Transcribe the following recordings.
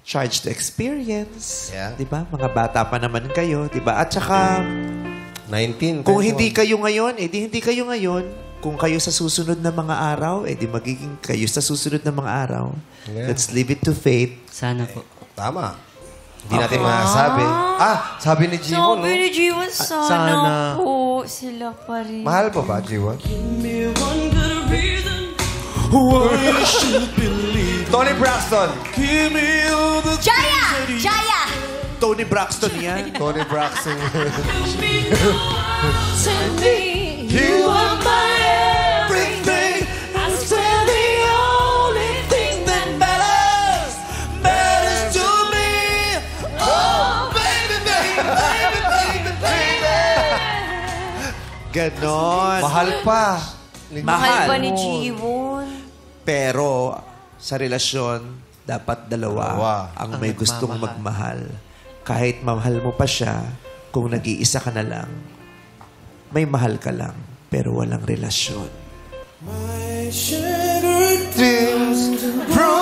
charge to experience. Yeah. Di ba? Mga bata pa naman kayo. Di ba? At saka, 19. kung hindi kayo ngayon, hindi kayo ngayon. Kung kayo sa susunod na mga araw, di magiging kayo sa susunod na mga araw. Yeah. Let's leave it to fate. Sana po. Tama. Hindi natin masasabi. Sabi ni Jiwon, no? Sabi ni Jiwon, sana po sila pa rin. Mahal mo ba, Jiwon? Tony Braxton. Jaya! Jaya! Tony Braxton yan. Tony Braxton. You are my everything. I swear the only thing that matters to me. Oh, baby, baby, baby, baby, baby. Ganon. Mahal pa. Mahal ba ni Jiwon? Pero sa relasyon, dapat dalawa ang may gustong magmahal. Kahit mahal mo pa siya, kung nag-iisa ka na lang, may mahal ka lang, pero walang relasyon.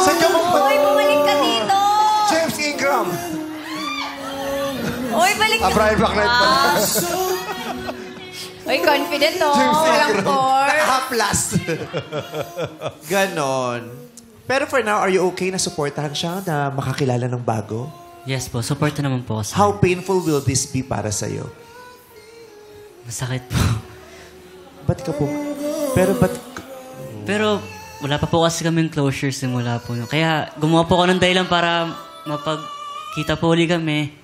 Saan ka mo? Uy, bumalik ka dito! James Ingram. Uy, balik ka! Brian Blacklight pala. Uy, confident oh. Walang core. Nakahaplas. Ganon. Pero for now, are you okay na supportahan siya na makakilala ng bago? Yes po, support na naman po ako sa How painful will this be para sa'yo? Masakit po. Ba't ka po? Pero ba't... Pero wala pa po kasi kaming closure simula po. Kaya gumawa po ako ng dahilan para mapagkita po ulit kami.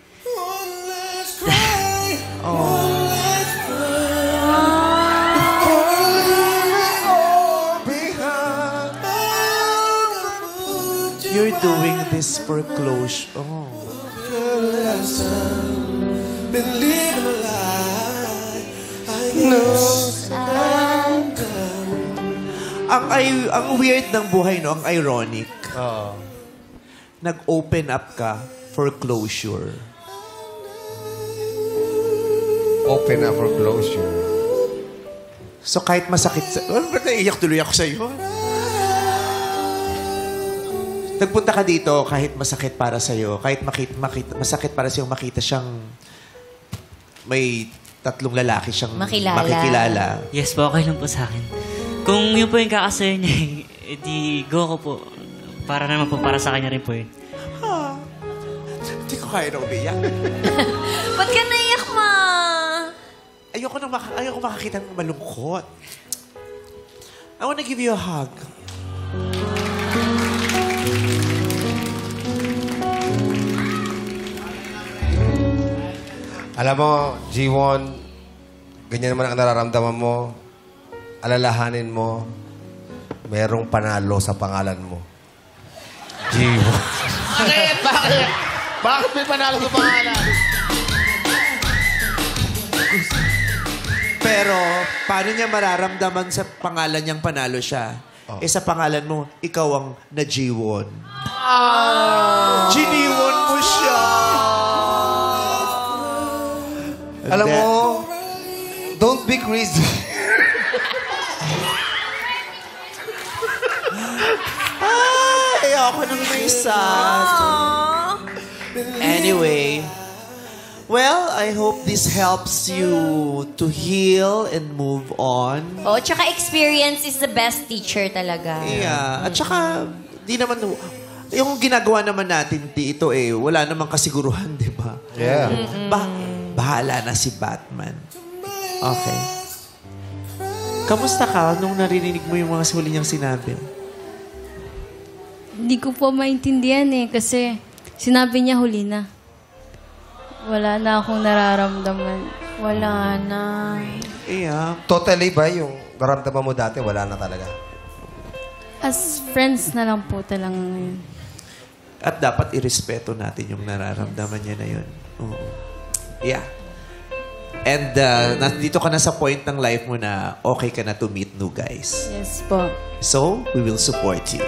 You're doing this for closure. Oh. Ang weird ng buhay, no? Ang ironic. Nag-open up ka for closure. Open up for closure. So kahit masakit sa... Ba't naiiyak tuloy ako sa'yo? Nagpunta ka dito kahit masakit para sa'yo. Kahit masakit para sa'yo makita siyang may 3 lalaki siyang makikilala. Yes po, okay lang po sa akin. Kung yun po yung kakasayo niya, edi go ko po. Para naman po, para sa kanya rin po yun. Hindi ko kaya na umiyak. Ba't ka naiyak, ma? Ayoko makakita ng malungkot. I wanna give you a hug. Alam mo, Jiwon, ganyan naman ang nararamdaman mo. Alalahanin mo, merong panalo sa pangalan mo. Jiwon. Bakit? Bakit? Bakit may panalo sa pangalan? Pero, paano niya mararamdaman sa pangalan niyang panalo siya? Sa pangalan mo, ikaw ang na-Jiwon. Giniwon mo siya! Alam mo, don't be crazy. Ayoko nang may sad. Anyway, well, I hope this helps you to heal and move on. Oh, tsaka experience is the best teacher talaga. Yeah. At saka, di naman, yung ginagawa naman natin dito wala namang kasiguruhan, di ba? Yeah. Bahala na si Batman. Okay. Kamusta ka nung narinig mo yung mga huli niyang sinabi? Hindi ko po maintindihan kasi sinabi niya huli na. Wala na akong nararamdaman. Wala na. Yeah. Totally ba yung naramdaman mo dati, wala na talaga? As friends na lang po talaga ngayon. At dapat irespeto natin yung nararamdaman niya na yun. Oo. Yeah. And nandito ka na sa point ng life mo na okay ka na to meet new guys. Yes po. So, we will support you.